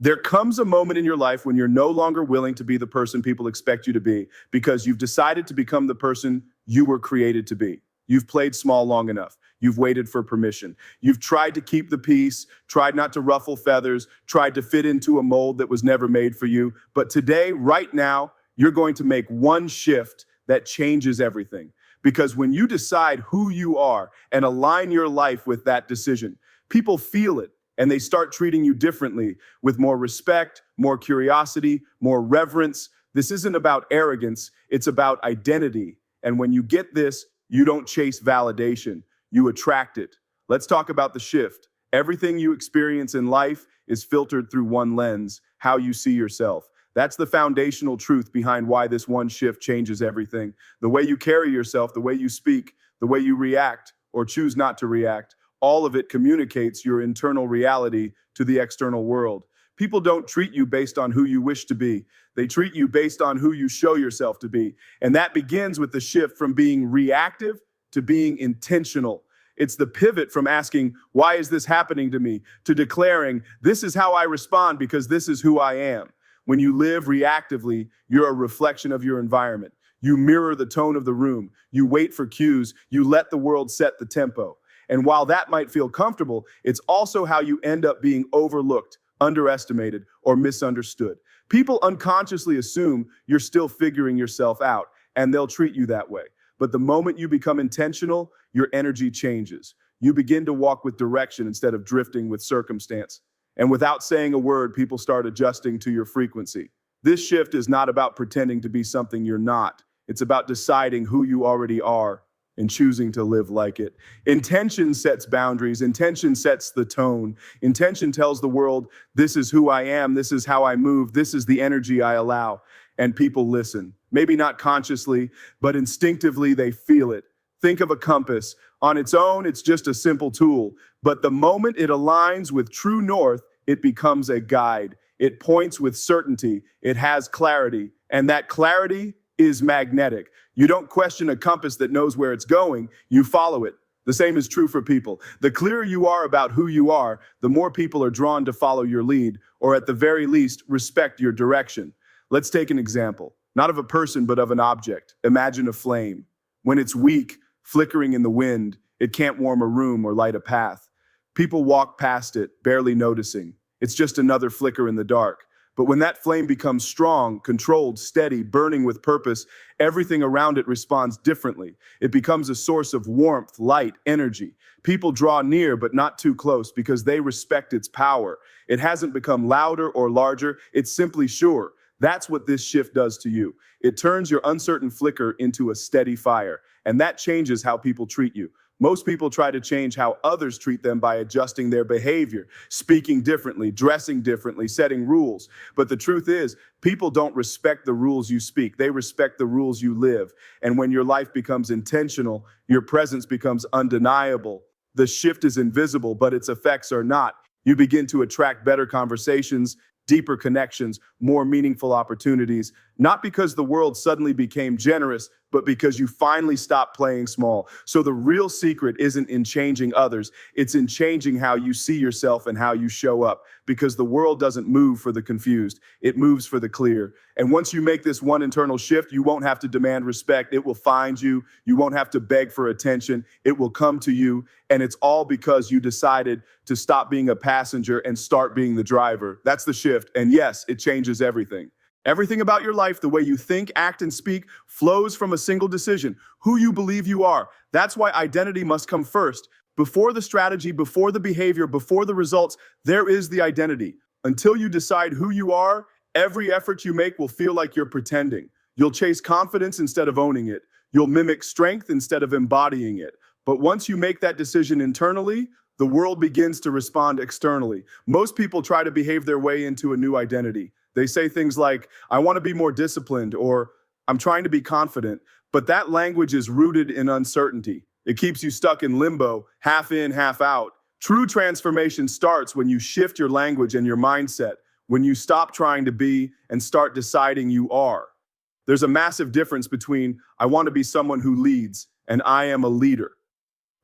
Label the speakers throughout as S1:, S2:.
S1: There comes a moment in your life when you're no longer willing to be the person people expect you to be because you've decided to become the person you were created to be. You've played small long enough. You've waited for permission. You've tried to keep the peace, tried not to ruffle feathers, tried to fit into a mold that was never made for you. But today, right now, you're going to make one shift that changes everything. Because when you decide who you are and align your life with that decision, people feel it and they start treating you differently with more respect, more curiosity, more reverence. This isn't about arrogance, it's about identity. And when you get this, you don't chase validation, you attract it. Let's talk about the shift. Everything you experience in life is filtered through one lens, how you see yourself. That's the foundational truth behind why this one shift changes everything. The way you carry yourself, the way you speak, the way you react or choose not to react, all of it communicates your internal reality to the external world. People don't treat you based on who you wish to be. They treat you based on who you show yourself to be. And that begins with the shift from being reactive to being intentional. It's the pivot from asking, why is this happening to me, to declaring, this is how I respond because this is who I am. When you live reactively, you're a reflection of your environment. You mirror the tone of the room. You wait for cues. You let the world set the tempo. And while that might feel comfortable, it's also how you end up being overlooked, underestimated, or misunderstood. People unconsciously assume you're still figuring yourself out, and they'll treat you that way. But the moment you become intentional, your energy changes. You begin to walk with direction instead of drifting with circumstance. And without saying a word, people start adjusting to your frequency. This shift is not about pretending to be something you're not. It's about deciding who you already are and choosing to live like it. Intention sets boundaries. Intention sets the tone. Intention tells the world, this is who I am. This is how I move. This is the energy I allow. And people listen. Maybe not consciously, but instinctively they feel it. Think of a compass. On its own, it's just a simple tool. But the moment it aligns with true north, it becomes a guide. It points with certainty. It has clarity. And that clarity is magnetic. You don't question a compass that knows where it's going. You follow it. The same is true for people. The clearer you are about who you are, the more people are drawn to follow your lead, or at the very least, respect your direction. Let's take an example. Not of a person, but of an object. Imagine a flame. When it's weak, flickering in the wind, it can't warm a room or light a path. People walk past it, barely noticing. It's just another flicker in the dark. But when that flame becomes strong, controlled, steady, burning with purpose, everything around it responds differently. It becomes a source of warmth, light, energy. People draw near, but not too close because they respect its power. It hasn't become louder or larger. It's simply sure. That's what this shift does to you. It turns your uncertain flicker into a steady fire, and that changes how people treat you. Most people try to change how others treat them by adjusting their behavior, speaking differently, dressing differently, setting rules. But the truth is, people don't respect the rules you speak. They respect the rules you live. And when your life becomes intentional, your presence becomes undeniable. The shift is invisible, but its effects are not. You begin to attract better conversations, deeper connections, more meaningful opportunities, not because the world suddenly became generous, but because you finally stopped playing small. So the real secret isn't in changing others, it's in changing how you see yourself and how you show up, because the world doesn't move for the confused, it moves for the clear. And once you make this one internal shift, you won't have to demand respect, it will find you. You won't have to beg for attention, it will come to you. And it's all because you decided to stop being a passenger and start being the driver. That's the shift. And yes, it changes everything. Everything about your life, the way you think, act, and speak, flows from a single decision: who you believe you are. That's why identity must come first. Before the strategy, before the behavior, before the results, there is the identity. Until you decide who you are, every effort you make will feel like you're pretending. You'll chase confidence instead of owning it. You'll mimic strength instead of embodying it. But once you make that decision internally, the world begins to respond externally. Most people try to behave their way into a new identity. They say things like, I want to be more disciplined, or I'm trying to be confident. But that language is rooted in uncertainty. It keeps you stuck in limbo, half in, half out. True transformation starts when you shift your language and your mindset, when you stop trying to be and start deciding you are. There's a massive difference between I want to be someone who leads and I am a leader.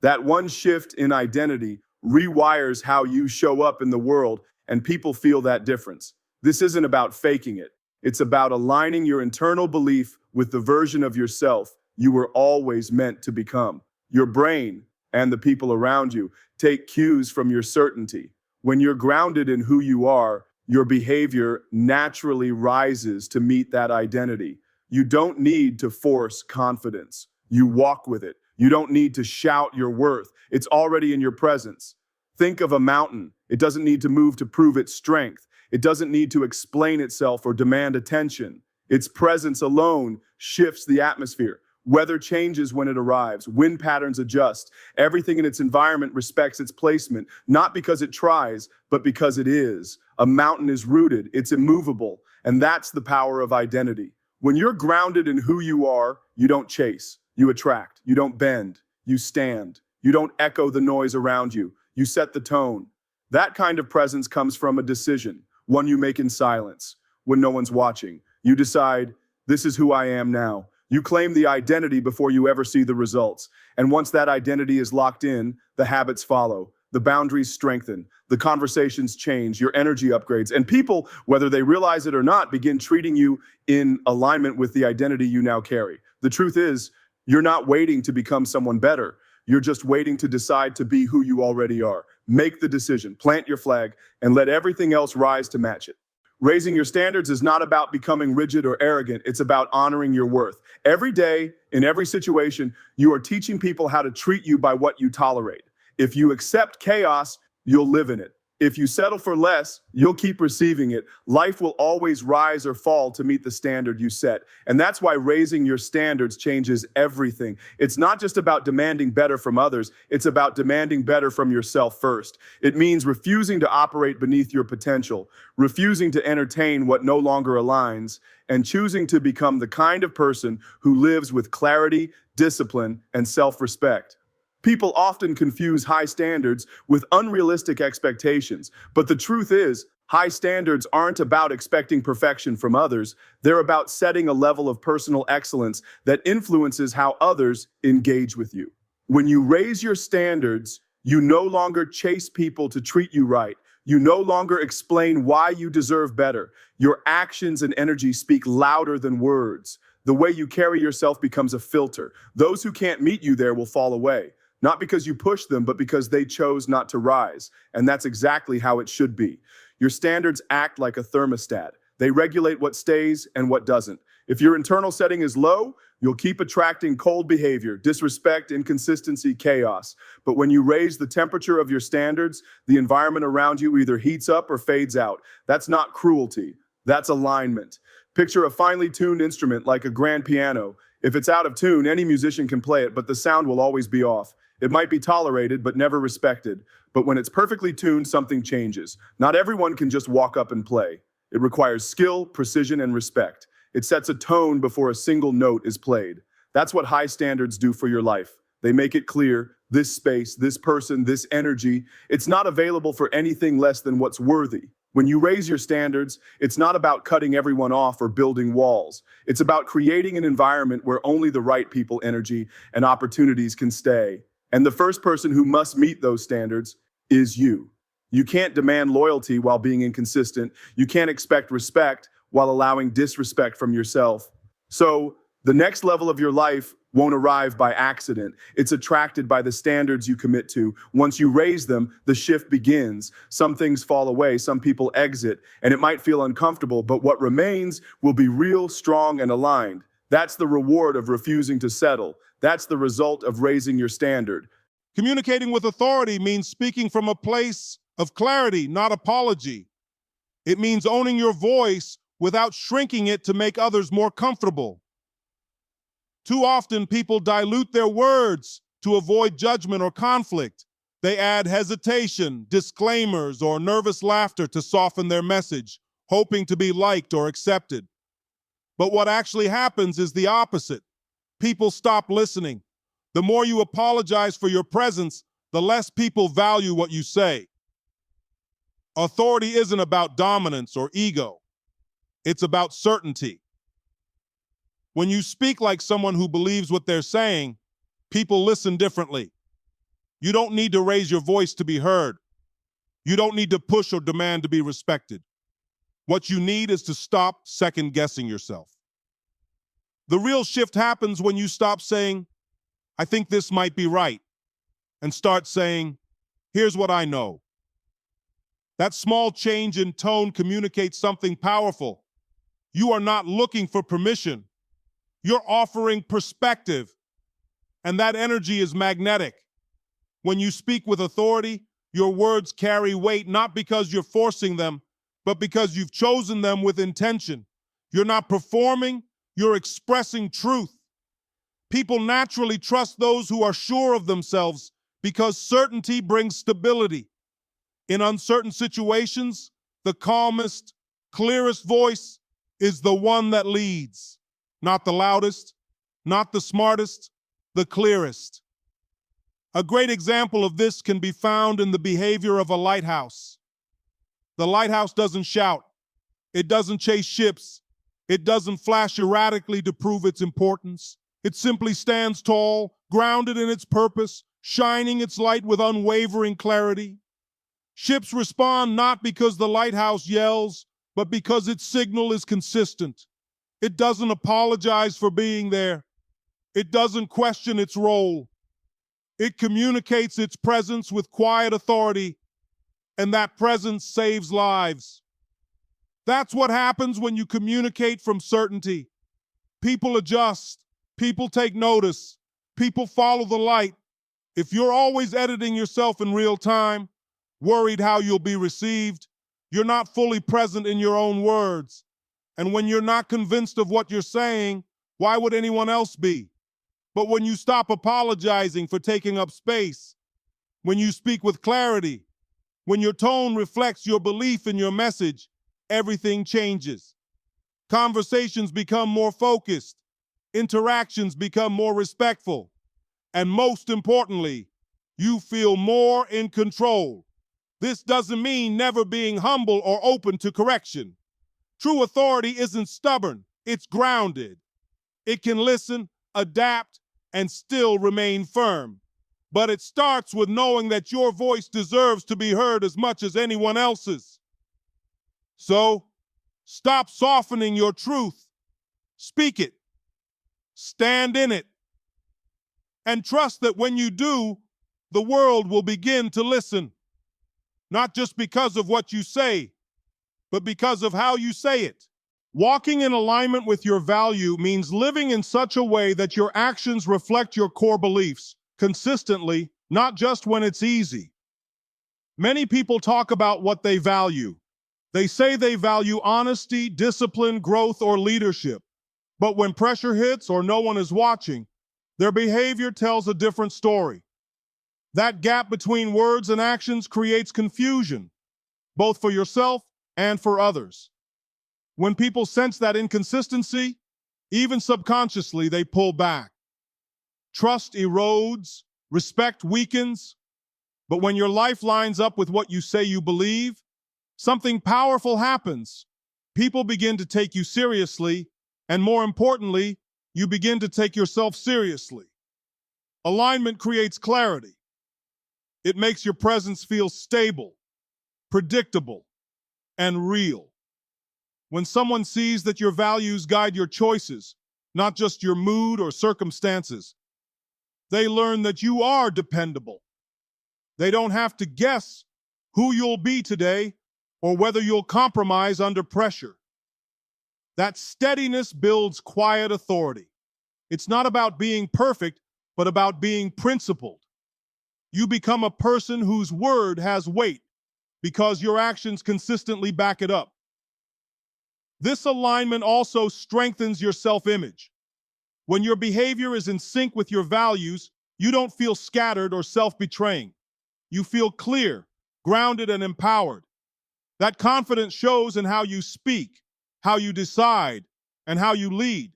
S1: That one shift in identity rewires how you show up in the world, and people feel that difference. This isn't about faking it. It's about aligning your internal belief with the version of yourself you were always meant to become. Your brain and the people around you take cues from your certainty. When you're grounded in who you are, your behavior naturally rises to meet that identity. You don't need to force confidence. You walk with it. You don't need to shout your worth. It's already in your presence. Think of a mountain. It doesn't need to move to prove its strength. It doesn't need to explain itself or demand attention. Its presence alone shifts the atmosphere. Weather changes when it arrives. Wind patterns adjust. Everything in its environment respects its placement, not because it tries, but because it is. A mountain is rooted. It's immovable. And that's the power of identity. When you're grounded in who you are, you don't chase. You attract. You don't bend. You stand. You don't echo the noise around you. You set the tone. That kind of presence comes from a decision, one you make in silence, when no one's watching. You decide, this is who I am now. You claim the identity before you ever see the results. And once that identity is locked in, the habits follow. The boundaries strengthen. The conversations change. Your energy upgrades. And people, whether they realize it or not, begin treating you in alignment with the identity you now carry. The truth is, you're not waiting to become someone better. You're just waiting to decide to be who you already are. Make the decision, plant your flag, and let everything else rise to match it. Raising your standards is not about becoming rigid or arrogant. It's about honoring your worth. Every day, in every situation, you are teaching people how to treat you by what you tolerate. If you accept chaos, you'll live in it. If you settle for less, you'll keep receiving it. Life will always rise or fall to meet the standard you set. And that's why raising your standards changes everything. It's not just about demanding better from others. It's about demanding better from yourself first. It means refusing to operate beneath your potential, refusing to entertain what no longer aligns, and choosing to become the kind of person who lives with clarity, discipline, and self-respect. People often confuse high standards with unrealistic expectations, but the truth is, high standards aren't about expecting perfection from others. They're about setting a level of personal excellence that influences how others engage with you. When you raise your standards, you no longer chase people to treat you right. You no longer explain why you deserve better. Your actions and energy speak louder than words. The way you carry yourself becomes a filter. Those who can't meet you there will fall away. Not because you push them, but because they chose not to rise. And that's exactly how it should be. Your standards act like a thermostat. They regulate what stays and what doesn't. If your internal setting is low, you'll keep attracting cold behavior, disrespect, inconsistency, chaos. But when you raise the temperature of your standards, the environment around you either heats up or fades out. That's not cruelty. That's alignment. Picture a finely tuned instrument like a grand piano. If it's out of tune, any musician can play it, but the sound will always be off. It might be tolerated, but never respected. But when it's perfectly tuned, something changes. Not everyone can just walk up and play. It requires skill, precision, and respect. It sets a tone before a single note is played. That's what high standards do for your life. They make it clear, this space, this person, this energy, it's not available for anything less than what's worthy. When you raise your standards, it's not about cutting everyone off or building walls. It's about creating an environment where only the right people, energy, and opportunities can stay. And the first person who must meet those standards is you. You can't demand loyalty while being inconsistent. You can't expect respect while allowing disrespect from yourself. So the next level of your life won't arrive by accident. It's attracted by the standards you commit to. Once you raise them, the shift begins. Some things fall away, some people exit, and it might feel uncomfortable, but what remains will be real, strong, and aligned. That's the reward of refusing to settle. That's the result of raising your standard.
S2: Communicating with authority means speaking from a place of clarity, not apology. It means owning your voice without shrinking it to make others more comfortable. Too often, people dilute their words to avoid judgment or conflict. They add hesitation, disclaimers, or nervous laughter to soften their message, hoping to be liked or accepted. But what actually happens is the opposite. People stop listening. The more you apologize for your presence, the less people value what you say. Authority isn't about dominance or ego. It's about certainty. When you speak like someone who believes what they're saying, people listen differently. You don't need to raise your voice to be heard. You don't need to push or demand to be respected. What you need is to stop second guessing yourself. The real shift happens when you stop saying, I think this might be right, and start saying, here's what I know. That small change in tone communicates something powerful. You are not looking for permission. You're offering perspective, and that energy is magnetic. When you speak with authority, your words carry weight not because you're forcing them, but because you've chosen them with intention. You're not performing, you're expressing truth. People naturally trust those who are sure of themselves because certainty brings stability. In uncertain situations, the calmest, clearest voice is the one that leads. Not the loudest, not the smartest, the clearest. A great example of this can be found in the behavior of a lighthouse. The lighthouse doesn't shout. It doesn't chase ships. It doesn't flash erratically to prove its importance. It simply stands tall, grounded in its purpose, shining its light with unwavering clarity. Ships respond not because the lighthouse yells, but because its signal is consistent. It doesn't apologize for being there. It doesn't question its role. It communicates its presence with quiet authority, and that presence saves lives. That's what happens when you communicate from certainty. People adjust. People take notice. People follow the light. If you're always editing yourself in real time, worried how you'll be received, you're not fully present in your own words. And when you're not convinced of what you're saying, why would anyone else be? But when you stop apologizing for taking up space, when you speak with clarity, when your tone reflects your belief in your message, everything changes. Conversations become more focused, interactions become more respectful, and most importantly, you feel more in control. This doesn't mean never being humble or open to correction. True authority isn't stubborn, it's grounded. It can listen, adapt, and still remain firm. But it starts with knowing that your voice deserves to be heard as much as anyone else's. So, stop softening your truth. Speak it. Stand in it. And trust that when you do, the world will begin to listen. Not just because of what you say, but because of how you say it. Walking in alignment with your value means living in such a way that your actions reflect your core beliefs consistently, not just when it's easy. Many people talk about what they value. They say they value honesty, discipline, growth, or leadership. But when pressure hits or no one is watching, their behavior tells a different story. That gap between words and actions creates confusion, both for yourself and for others. When people sense that inconsistency, even subconsciously, they pull back. Trust erodes, respect weakens, but when your life lines up with what you say you believe, something powerful happens. People begin to take you seriously, and more importantly, you begin to take yourself seriously. Alignment creates clarity. It makes your presence feel stable, predictable, and real. When someone sees that your values guide your choices, not just your mood or circumstances, they learn that you are dependable. They don't have to guess who you'll be today or whether you'll compromise under pressure. That steadiness builds quiet authority. It's not about being perfect, but about being principled. You become a person whose word has weight because your actions consistently back it up. This alignment also strengthens your self-image. When your behavior is in sync with your values, you don't feel scattered or self-betraying. You feel clear, grounded, and empowered. That confidence shows in how you speak, how you decide, and how you lead.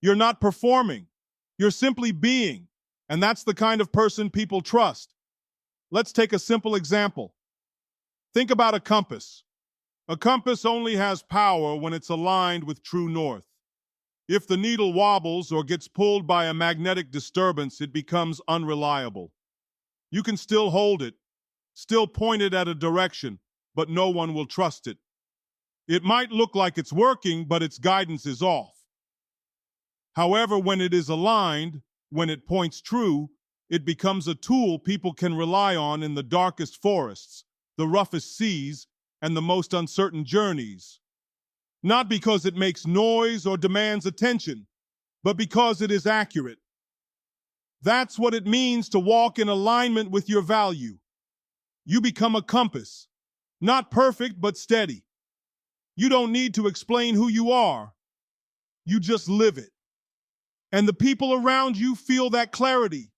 S2: You're not performing. You're simply being, and that's the kind of person people trust. Let's take a simple example. Think about a compass. A compass only has power when it's aligned with true north. If the needle wobbles or gets pulled by a magnetic disturbance, it becomes unreliable. You can still hold it, still pointed at a direction, but no one will trust it. It might look like it's working, but its guidance is off. However, when it is aligned, when it points true, it becomes a tool people can rely on in the darkest forests, the roughest seas, and the most uncertain journeys. Not because it makes noise or demands attention, but because it is accurate. That's what it means to walk in alignment with your value. You become a compass, not perfect, but steady. You don't need to explain who you are. You just live it. And the people around you feel that clarity.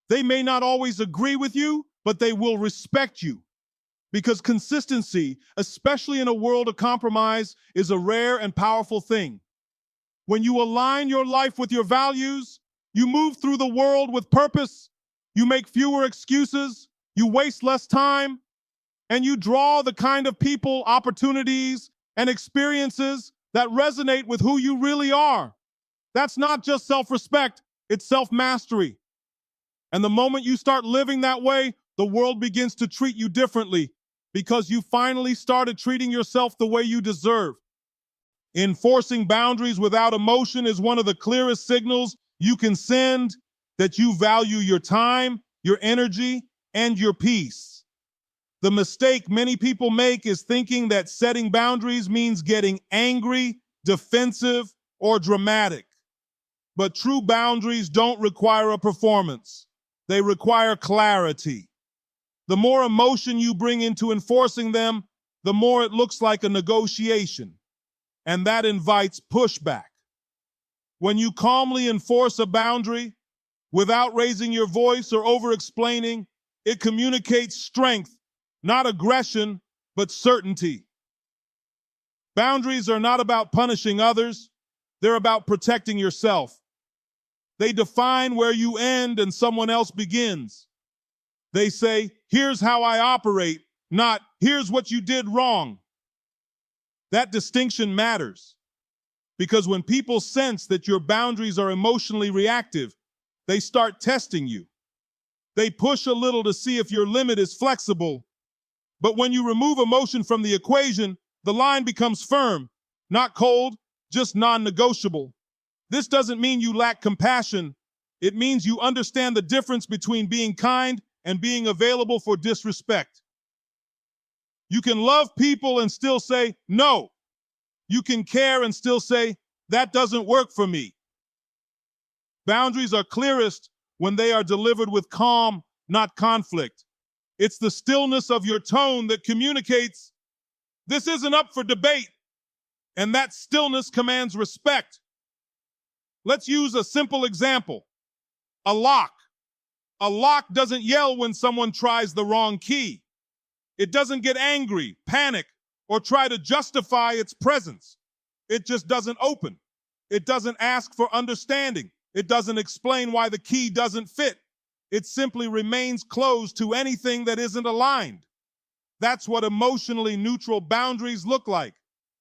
S2: They may not always agree with you, but they will respect you. Because consistency, especially in a world of compromise, is a rare and powerful thing. When you align your life with your values, you move through the world with purpose, you make fewer excuses, you waste less time, and you draw the kind of people, opportunities, and experiences that resonate with who you really are. That's not just self-respect, it's self-mastery. And the moment you start living that way, the world begins to treat you differently because you finally started treating yourself the way you deserve. Enforcing boundaries without emotion is one of the clearest signals you can send that you value your time, your energy, and your peace. The mistake many people make is thinking that setting boundaries means getting angry, defensive, or dramatic. But true boundaries don't require a performance. They require clarity. The more emotion you bring into enforcing them, the more it looks like a negotiation. And that invites pushback. When you calmly enforce a boundary without raising your voice or over-explaining, it communicates strength, not aggression, but certainty. Boundaries are not about punishing others. They're about protecting yourself. They define where you end and someone else begins. They say, here's how I operate, not here's what you did wrong. That distinction matters because when people sense that your boundaries are emotionally reactive, they start testing you. They push a little to see if your limit is flexible. But when you remove emotion from the equation, the line becomes firm, not cold, just non-negotiable. This doesn't mean you lack compassion. It means you understand the difference between being kind and being available for disrespect. You can love people and still say, no. You can care and still say, that doesn't work for me. Boundaries are clearest when they are delivered with calm, not conflict. It's the stillness of your tone that communicates, this isn't up for debate. And that stillness commands respect. Let's use a simple example. A lock. A lock doesn't yell when someone tries the wrong key. It doesn't get angry, panic, or try to justify its presence. It just doesn't open. It doesn't ask for understanding. It doesn't explain why the key doesn't fit. It simply remains closed to anything that isn't aligned. That's what emotionally neutral boundaries look like.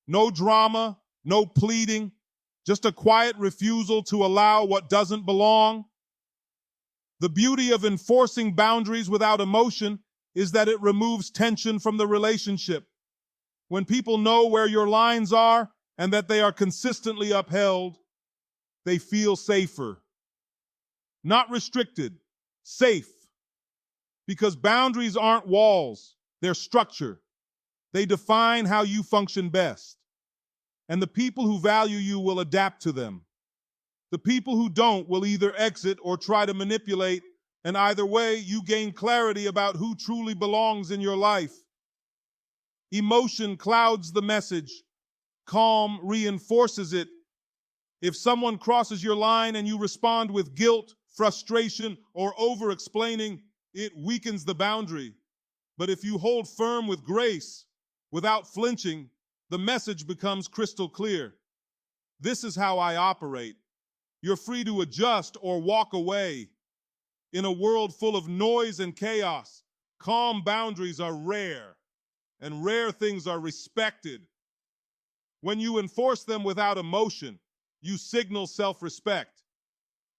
S2: No drama, no pleading, just a quiet refusal to allow what doesn't belong. The beauty of enforcing boundaries without emotion is that it removes tension from the relationship. When people know where your lines are and that they are consistently upheld, they feel safer. Not restricted, safe. Because boundaries aren't walls, they're structure. They define how you function best. And the people who value you will adapt to them. The people who don't will either exit or try to manipulate, and either way, you gain clarity about who truly belongs in your life. Emotion clouds the message. Calm reinforces it. If someone crosses your line and you respond with guilt, frustration, or over-explaining, it weakens the boundary. But if you hold firm with grace, without flinching, the message becomes crystal clear. This is how I operate. You're free to adjust or walk away. In a world full of noise and chaos, calm boundaries are rare, and rare things are respected. When you enforce them without emotion, you signal self-respect,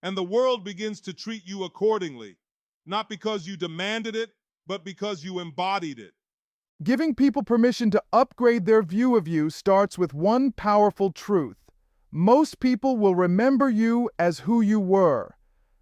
S2: and the world begins to treat you accordingly, not because you demanded it, but because you embodied it.
S3: Giving people permission to upgrade their view of you starts with one powerful truth. Most people will remember you as who you were,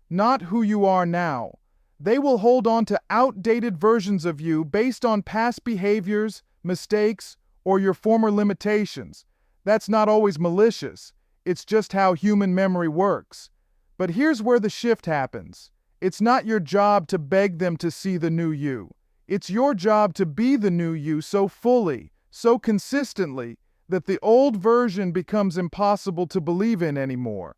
S3: not who you are now. They will hold on to outdated versions of you based on past behaviors, mistakes, or your former limitations. That's not always malicious. It's just how human memory works. But here's where the shift happens. It's not your job to beg them to see the new you. It's your job to be the new you so fully, so consistently, that the old version becomes impossible to believe in anymore.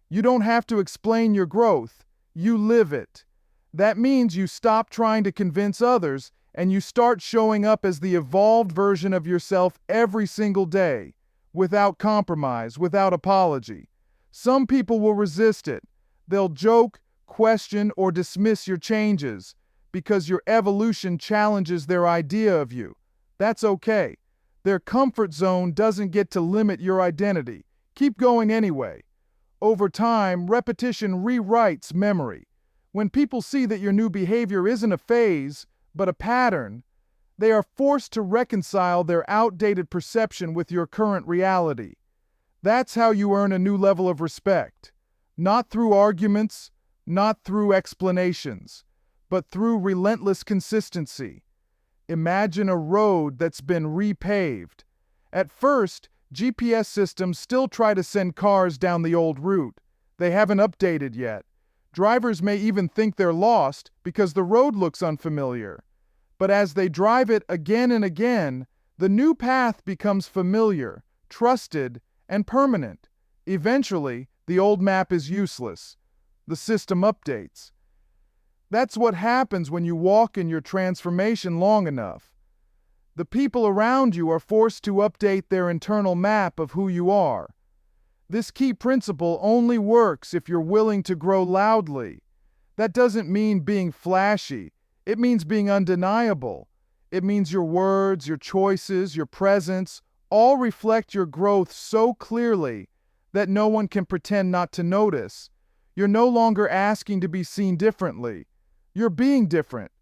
S3: You don't have to explain your growth. You live it. That means you stop trying to convince others and you start showing up as the evolved version of yourself every single day, without compromise, without apology. Some people will resist it. They'll joke, question, or dismiss your changes because your evolution challenges their idea of you. That's okay. Their comfort zone doesn't get to limit your identity. Keep going anyway. Over time, repetition rewrites memory. When people see that your new behavior isn't a phase, but a pattern, they are forced to reconcile their outdated perception with your current reality. That's how you earn a new level of respect. Not through arguments, not through explanations, but through relentless consistency. Imagine a road that's been repaved. At first, GPS systems still try to send cars down the old route. They haven't updated yet. Drivers may even think they're lost because the road looks unfamiliar. But as they drive it again and again, the new path becomes familiar, trusted, and permanent. Eventually, the old map is useless. The system updates. That's what happens when you walk in your transformation long enough. The people around you are forced to update their internal map of who you are. This key principle only works if you're willing to grow loudly. That doesn't mean being flashy. It means being undeniable. It means your words, your choices, your presence all reflect your growth so clearly that no one can pretend not to notice. You're no longer asking to be seen differently. You're being different.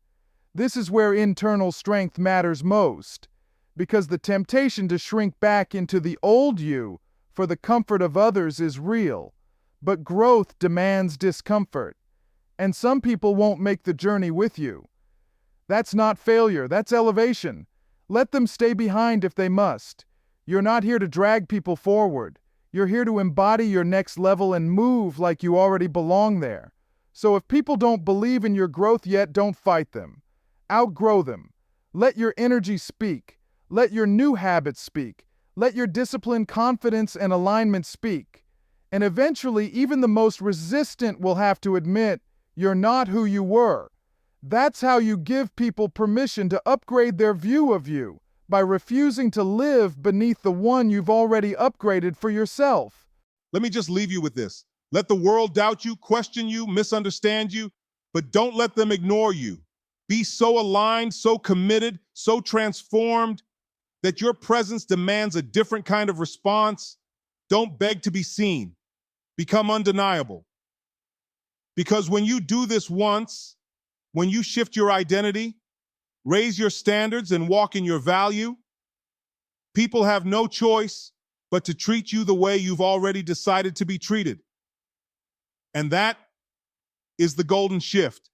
S3: This is where internal strength matters most, because the temptation to shrink back into the old you for the comfort of others is real, but growth demands discomfort, and some people won't make the journey with you. That's not failure, that's elevation. Let them stay behind if they must. You're not here to drag people forward. You're here to embody your next level and move like you already belong there. So if people don't believe in your growth yet, don't fight them. Outgrow them. Let your energy speak. Let your new habits speak. Let your discipline, confidence, and alignment speak. And eventually, even the most resistant will have to admit you're not who you were. That's how you give people permission to upgrade their view of you, by refusing to live beneath the one you've already upgraded for yourself.
S2: Let me just leave you with this. Let the world doubt you, question you, misunderstand you, but don't let them ignore you. Be so aligned, so committed, so transformed that your presence demands a different kind of response. Don't beg to be seen. Become undeniable. Because when you do this once, when you shift your identity, raise your standards, and walk in your value, people have no choice but to treat you the way you've already decided to be treated. And that is the golden shift.